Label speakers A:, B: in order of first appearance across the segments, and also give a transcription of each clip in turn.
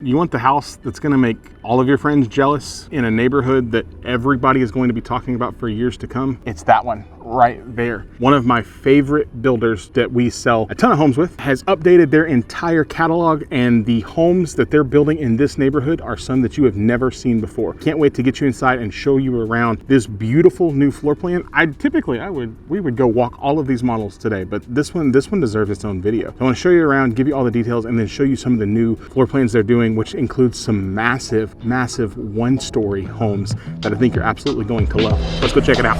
A: You want the house that's going to make all of your friends jealous in a neighborhood that everybody is going to be talking about for years to come? It's that one right there. One of my favorite builders that we sell a ton of homes with has updated their entire catalog, and the homes that they're building in this neighborhood are some that you have never seen before. Can't wait to get you inside and show you around this beautiful new floor plan. We would go walk all of these models today, but this one deserves its own video. I want to show you around, give you all the details, and then show you some of the new floor plans they're doing, which includes some massive one-story homes that I think you're absolutely going to love. Let's go check it out.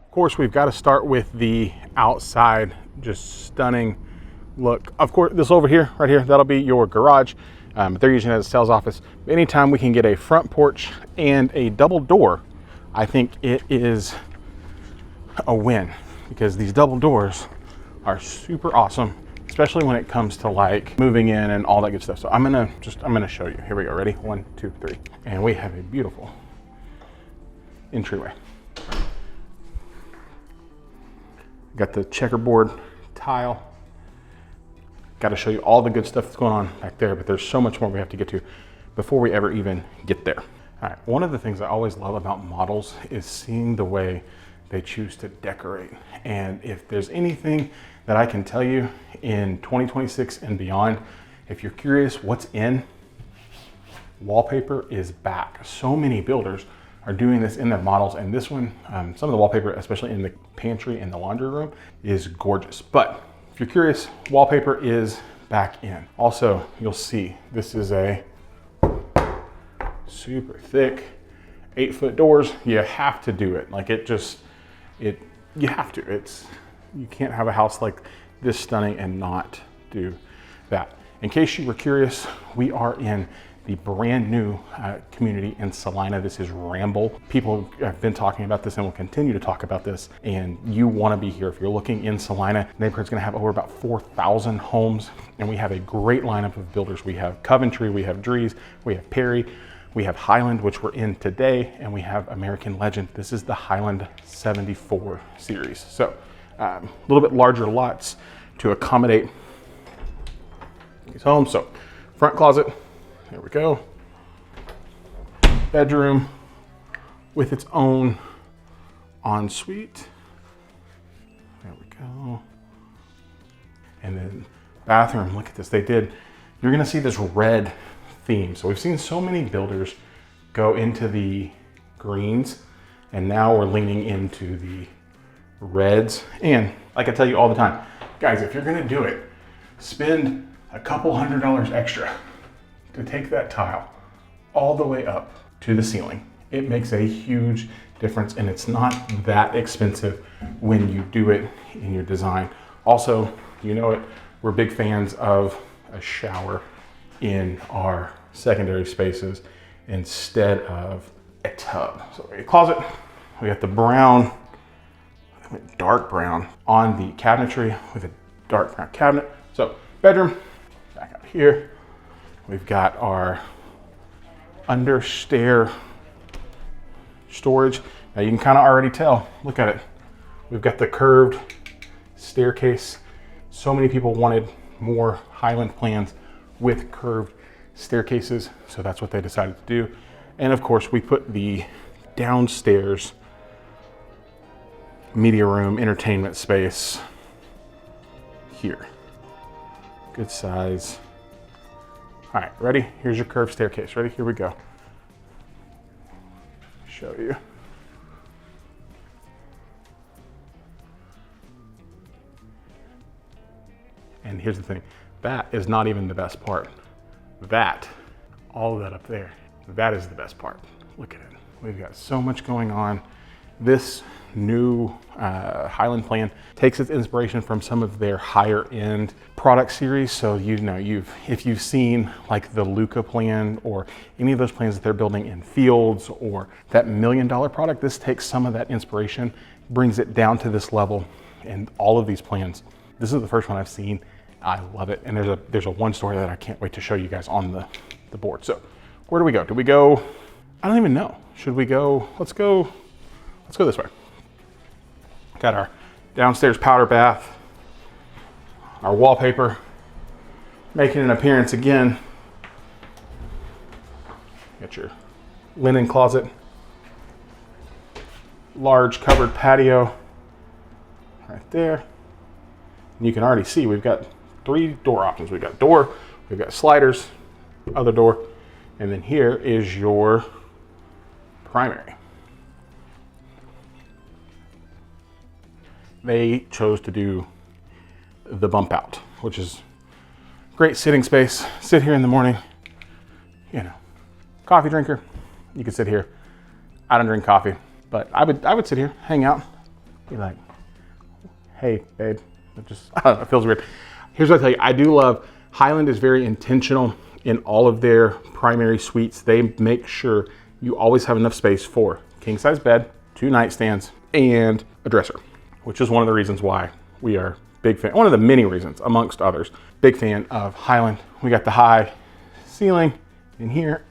A: Of course, we've got to start with the outside, just stunning look. Of course, this over here, right here, that'll be your garage. They're using it as a sales office. Anytime we can get a front porch and a double door, I think it is a win, because these double doors are super awesome, especially when it comes to like moving in and all that good stuff. So I'm gonna show you. Here we go. Ready? 1, 2, 3. And we have a beautiful entryway. Got the checkerboard tile. Got to show you all the good stuff that's going on back there, but there's so much more we have to get to before we ever even get there. All right, one of the things I always love about models is seeing the way they choose to decorate. And if there's anything that I can tell you in 2026 and beyond, if you're curious what's in, wallpaper is back. So many builders are doing this in their models, and this one, some of the wallpaper, especially in the pantry and the laundry room, is gorgeous. But if you're curious, wallpaper is back in. Also, you'll see this is a super thick 8-foot doors. You have to do it. Like you have to. You can't have a house like this stunning and not do that. In case you were curious, we are in the brand new community in Celina. This is Ramble. People have been talking about this and will continue to talk about this, and you want to be here. If you're looking in Celina, the neighborhood's going to have over about 4,000 homes, and we have a great lineup of builders. We have Coventry, we have Drees, we have Perry, we have Highland, which we're in today, and we have American Legend. This is the Highland 74 series. So a little bit larger lots to accommodate these homes. So front closet, there we go. Bedroom with its own ensuite. There we go. And then bathroom, look at this. You're gonna see this red theme. So we've seen so many builders go into the greens, and now we're leaning into the reds. And like I tell you all the time, guys, if you're gonna do it, spend a couple $100 extra to take that tile all the way up to the ceiling. It makes a huge difference, and it's not that expensive when you do it in your design. Also, you know it, we're big fans of a shower in our secondary spaces instead of a tub. So a closet, we got the brown, dark brown on the cabinetry with a dark brown cabinet. So bedroom, back up here. We've got our under stair storage. Now you can kind of already tell, look at it. We've got the curved staircase. So many people wanted more Highland plans with curved staircases, so that's what they decided to do. And of course, we put the downstairs media room, entertainment space here. Good size. All right, ready? Here's your curved staircase. Ready? Here we go. Show you. And here's the thing. That is not even the best part. All of that up there, that is the best part. Look at it. We've got so much going on. This new Highland plan takes its inspiration from some of their higher end product series. So if you've seen like the Luca plan or any of those plans that they're building in Fields or that $1 million product, this takes some of that inspiration, brings it down to this level. And all of these plans, this is the first one I've seen I love it. And there's a one story that I can't wait to show you guys on the board. So where do we go? Do we go, I don't even know. Should we go, let's go this way. Got our downstairs powder bath, our wallpaper making an appearance again. Got your linen closet, large covered patio right there. And you can already see we've got 3 door options. We've got door, we've got sliders, other door, and then here is your primary. They chose to do the bump out, which is great sitting space. Sit here in the morning, you know, coffee drinker. You could sit here. I don't drink coffee, but I would sit here, hang out, be like, hey, babe. It just, I don't know, it feels weird. Here's what I tell you, I do love, Highland is very intentional in all of their primary suites. They make sure you always have enough space for king size bed, 2 nightstands, and a dresser, which is one of the reasons why we are big fan, one of the many reasons amongst others, big fan of Highland. We got the high ceiling in here,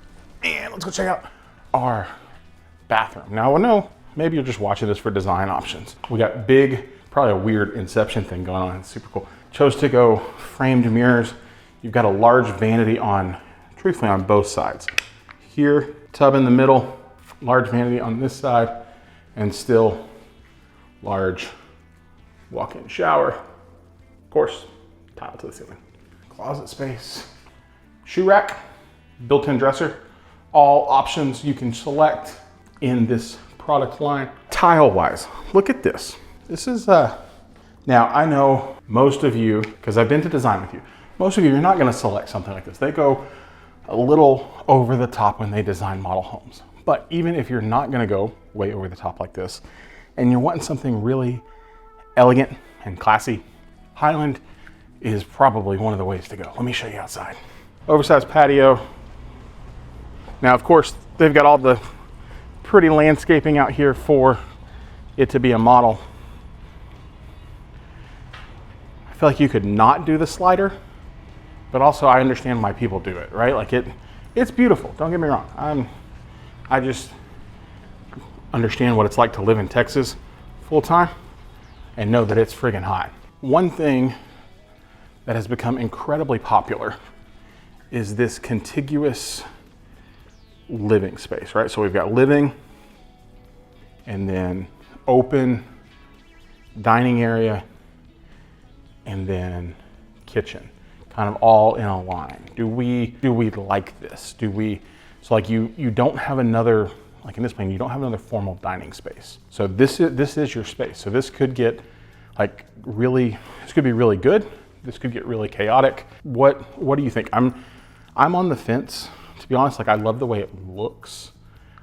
A: and let's go check out our bathroom. Now I know maybe you're just watching this for design options. We got big, probably a weird inception thing going on. It's super cool. Chose to go framed mirrors. You've got a large vanity on, truthfully, on both sides. Here, tub in the middle, large vanity on this side, and still large walk-in shower. Of course, tile to the ceiling. Closet space, shoe rack, built-in dresser. All options you can select in this product line. Tile-wise, look at this. This is, now I know most of you, because I've been to design with you, most of you, you're not gonna select something like this. They go a little over the top when they design model homes. But even if you're not gonna go way over the top like this, and you're wanting something really elegant and classy, Highland is probably one of the ways to go. Let me show you outside. Oversized patio. Now, of course, they've got all the pretty landscaping out here for it to be a model. I feel like you could not do the slider, but also I understand why people do it, right? Like it's beautiful, don't get me wrong. I just understand what it's like to live in Texas full time and know that it's friggin' hot. One thing that has become incredibly popular is this contiguous living space, right? So we've got living and then open dining area and then kitchen, kind of all in a line. Do we like this? So like you don't have another, like in this plan, you don't have another formal dining space. So this is your space. So this could get like this could be really good. This could get really chaotic. What do you think? I'm on the fence, to be honest. Like I love the way it looks.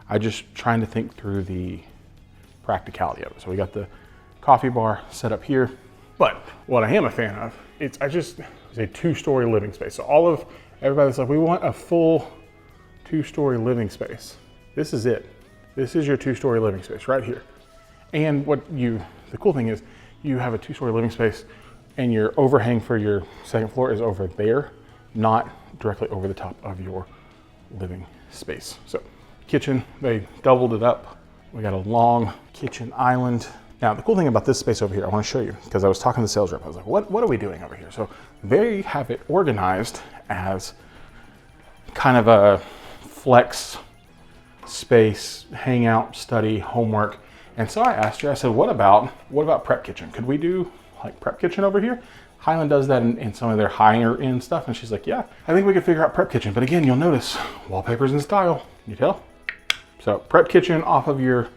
A: I just trying to think through the practicality of it. So we got the coffee bar set up here. But what I am a fan of, it's a 2-story living space. So everybody's like, we want a full 2-story living space. This is it. This is your 2-story living space right here. And the cool thing is you have a 2-story living space and your overhang for your second floor is over there, not directly over the top of your living space. So kitchen, they doubled it up. We got a long kitchen island. Now, the cool thing about this space over here, I want to show you, because I was talking to the sales rep. I was like, what are we doing over here? So they have it organized as kind of a flex space, hangout, study, homework. And so I asked her, I said, what about prep kitchen? Could we do like prep kitchen over here? Highland does that in some of their higher end stuff. And she's like, yeah, I think we could figure out prep kitchen. But again, you'll notice wallpaper's in style, you tell? So prep kitchen off of your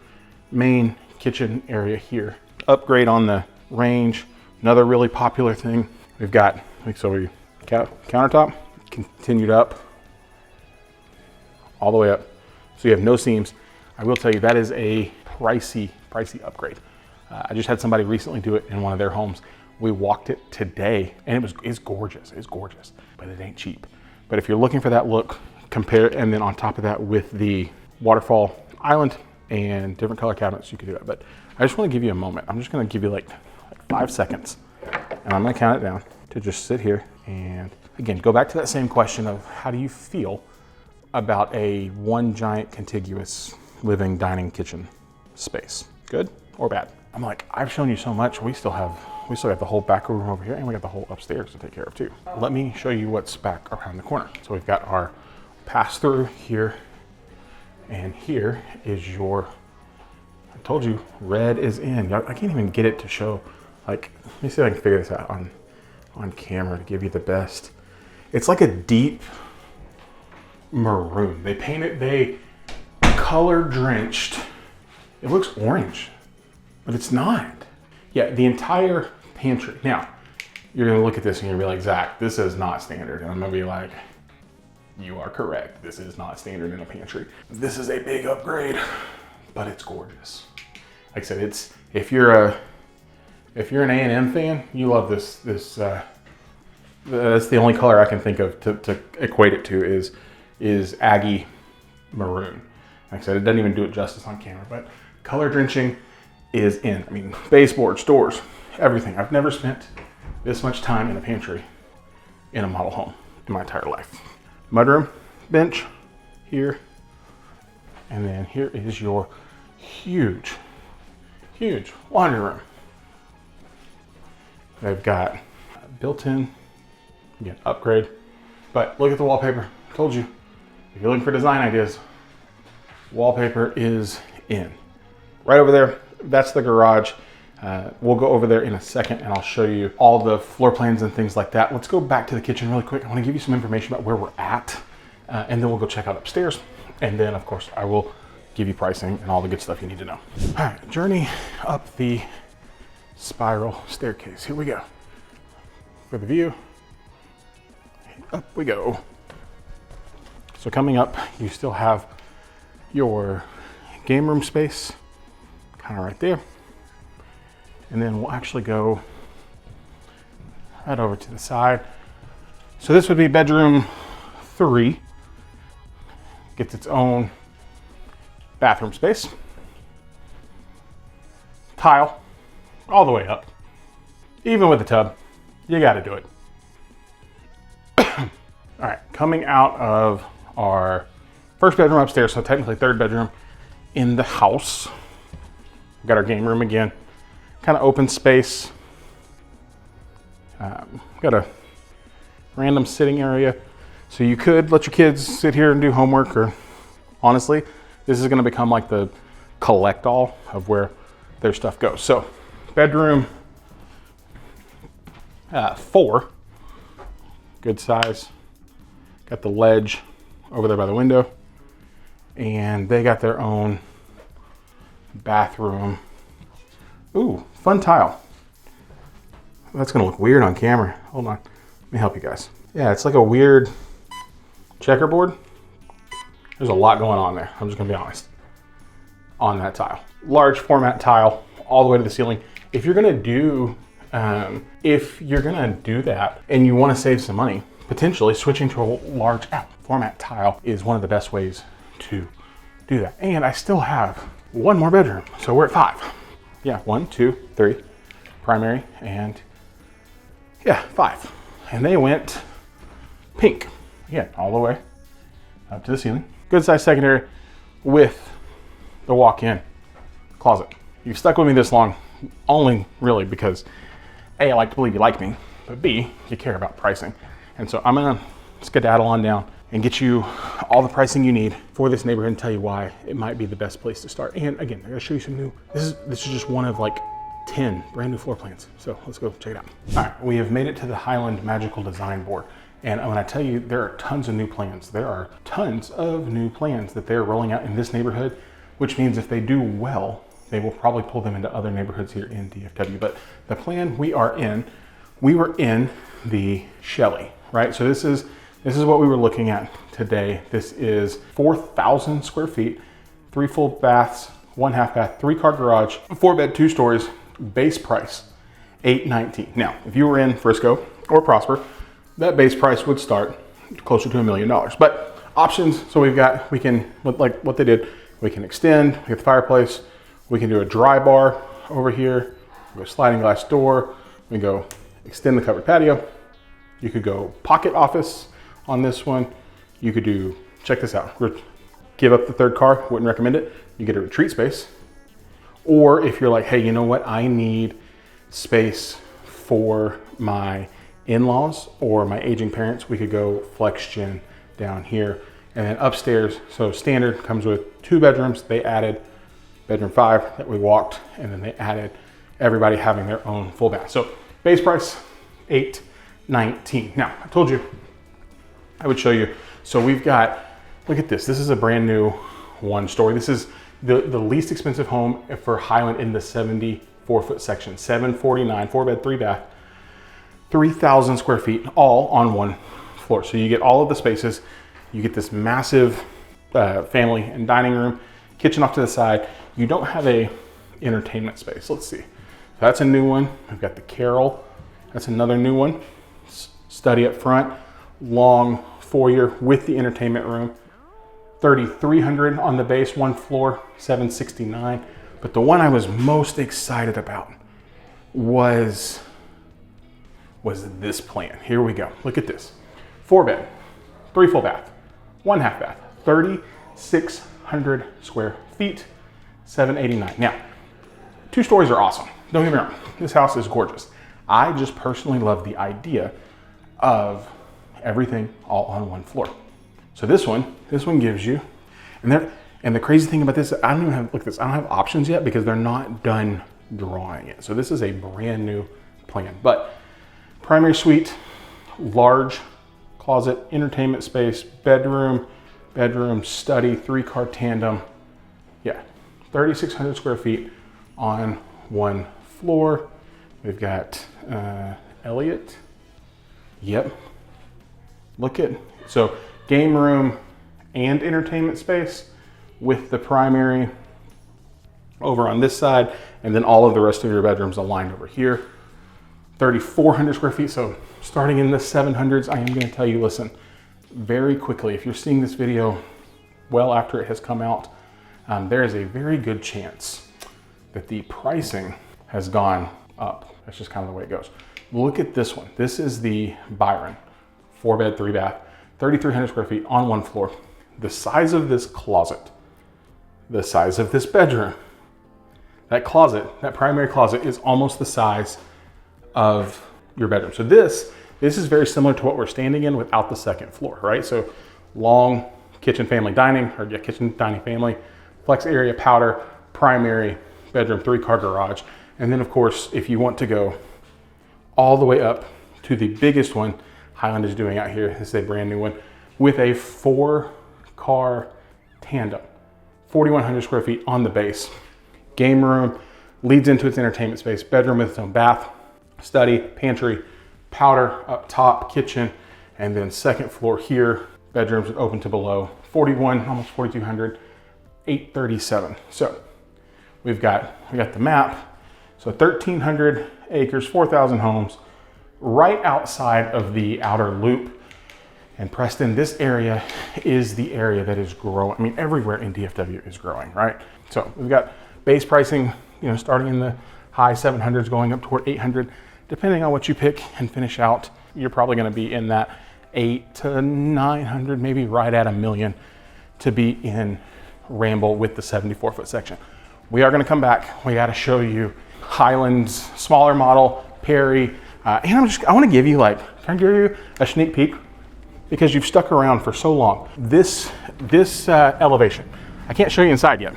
A: main kitchen area here. Upgrade on the range. Another really popular thing. We've got, countertop, continued up, all the way up. So you have no seams. I will tell you that is a pricey upgrade. I just had somebody recently do it in one of their homes. We walked it today and it's gorgeous. It's gorgeous, but it ain't cheap. But if you're looking for that look, compare, and then on top of that with the waterfall island and different color cabinets, you can do that. But I just want to give you a moment. I'm just going to give you like 5 seconds and I'm gonna count it down to just sit here. And again, go back to that same question of how do you feel about a one giant contiguous living, dining, kitchen space? Good or bad? I'm like, I've shown you so much. We still have the whole back room over here, and we got the whole upstairs to take care of too. Let me show you what's back around the corner. So we've got our pass through here, and here is your, I told you, red is in. I can't even get it to show, like, let me see if I can figure this out on camera to give you the best. It's like a deep maroon. They painted, they color drenched. It looks orange, but it's not. Yeah, the entire pantry. Now, you're gonna look at this and you're gonna be like, Zach, this is not standard. And I'm gonna be like, you are correct. This is not standard in a pantry. This is a big upgrade, but it's gorgeous. Like I said, it's, if you're an A&M fan, you love this. That's the only color I can think of to equate it to is Aggie maroon. Like I said, it doesn't even do it justice on camera, but color drenching is in. I mean, baseboards, doors, everything. I've never spent this much time in a pantry in a model home in my entire life. Mudroom bench here, and then here is your huge laundry room. They've got built-in, again, upgrade, but look at the wallpaper. I told you, if you're looking for design ideas, wallpaper is in. Right over there, that's the garage. We'll go over there in a second and I'll show you all the floor plans and things like that. Let's go back to the kitchen really quick. I want to give you some information about where we're at, and then we'll go check out upstairs. And then of course I will give you pricing and all the good stuff you need to know. All right, journey up the spiral staircase. Here we go. For the view, up we go. So coming up, you still have your game room space, kind of right there. And then we'll actually go right over to the side. So this would be bedroom 3. Gets its own bathroom space. Tile all the way up. Even with the tub, you gotta do it. All right, coming out of our first bedroom upstairs, so technically third bedroom in the house. We've got our game room again. Kind of open space. Got a random sitting area. So you could let your kids sit here and do homework, or honestly, this is gonna become like the collect all of where their stuff goes. So bedroom 4, good size. Got the ledge over there by the window, and they got their own bathroom. Ooh, fun tile. That's gonna look weird on camera. Hold on, let me help you guys. Yeah, it's like a weird checkerboard. There's a lot going on there. I'm just gonna be honest on that tile. Large format tile all the way to the ceiling. If you're gonna do that and you wanna save some money, potentially switching to a large format tile is one of the best ways to do that. And I still have one more bedroom, so we're at 5. Yeah, 1, 2, 3, primary, and yeah, 5. And they went pink, again, all the way up to the ceiling. Good size secondary with the walk-in closet. You've stuck with me this long, only really because A, I like to believe you like me, but B, you care about pricing. And so I'm gonna skedaddle on down and get you all the pricing you need for this neighborhood and tell you why it might be the best place to start. And again, I'm gonna show you some new, this is just one of like 10 brand new floor plans. So let's go check it out. All right, we have made it to the Highland Magical Design Board. And when I tell you there are tons of new plans, there are tons of new plans that they're rolling out in this neighborhood, which means if they do well, they will probably pull them into other neighborhoods here in DFW. But the plan we were in the Shelley, right? So this is what we were looking at today. This is 4,000 square feet, 3 full baths, 1 half bath, 3-car garage, 4 bed, 2 stories, base price, $819. Now, if you were in Frisco or Prosper, that base price would start closer to $1 million. But options, so we can, like what they did, we can extend, we have the fireplace, we can do a dry bar over here, we go sliding glass door, we go extend the covered patio. You could go pocket office on this one. You could do, check this out, give up the third car, wouldn't recommend it. You get a retreat space. Or if you're like, hey, you know what? I need space for my in-laws or my aging parents. We could go flex gen down here. And then upstairs, so standard comes with 2 bedrooms. They added bedroom 5 that we walked, and then they added everybody having their own full bath. So base price, $819. Now, I told you I would show you. So we've got, look at this. This is a brand new 1-story. This is the least expensive home for Highland in the 74-foot section. 749, 4-bed, 3-bath, 3,000 square feet, all on 1 floor. So you get all of the spaces. You get this massive family and dining room, kitchen off to the side. You don't have a entertainment space. Let's see. So that's a new one. We've got the Carol. That's another new one. Study up front, long foyer with the entertainment room. 3,300 on the base, 1 floor, 769. But the one I was most excited about was this plan. Here we go. Look at this. 4-bed, 3 full bath, 1 half bath, 3,600 square feet, 789. Now, 2 stories are awesome. Don't get me wrong. This house is gorgeous. I just personally love the idea of everything all on 1 floor. So this one gives you, and the crazy thing about this, I don't even have, look at this, I don't have options yet because they're not done drawing it. So this is a brand new plan, but primary suite, large closet, entertainment space, bedroom, study, 3-car tandem. Yeah, 3,600 square feet on 1 floor. We've got Elliot. Yep. Look at, so game room and entertainment space with the primary over on this side, and then all of the rest of your bedrooms aligned over here. 3,400 square feet. So starting in the 700s, I am going to tell you, listen, very quickly, if you're seeing this video well after it has come out, there is a very good chance that the pricing has gone up. That's just kind of the way it goes. Look at this one. This is the Byron, 4-bed, 3-bath, 3,300 square feet on 1 floor. The size of this closet, the size of this bedroom, that closet, that primary closet is almost the size of your bedroom. So this is very similar to what we're standing in without the 2nd floor, right? So long kitchen family dining, or yeah, kitchen dining family, flex area, powder, primary, bedroom, 3-car garage. And then of course, if you want to go all the way up to the biggest one Highland is doing out here, this is a brand new one with a 4-car tandem, 4,100 square feet on the base. Game room leads into its entertainment space, bedroom with its own bath, study, pantry, powder up top, kitchen, and then 2nd floor here, bedrooms open to below, 41, almost 4,200, 837. So we got the map. So 1,300 acres, 4,000 homes, right outside of the outer loop. And Preston, this area is the area that is growing. I mean, everywhere in DFW is growing, right? So we've got base pricing, starting in the high 700s, going up toward 800. Depending on what you pick and finish out, you're probably going to be in that 800 to 900, maybe right at $1 million to be in Ramble with the 74-foot section. We are going to come back. We got to show you Highland's smaller model, Perry, and I want to give you can I give you a sneak peek? Because you've stuck around for so long. This elevation, I can't show you inside yet,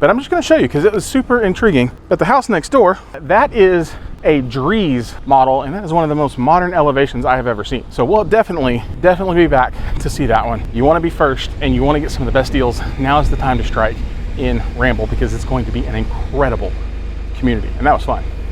A: but I'm just going to show you because it was super intriguing. But the house next door, that is a Dries model, and that is one of the most modern elevations I have ever seen. So we'll definitely be back to see that one. You want to be first and you want to get some of the best deals. Now is the time to strike in Ramble because it's going to be an incredible community, and that was fun.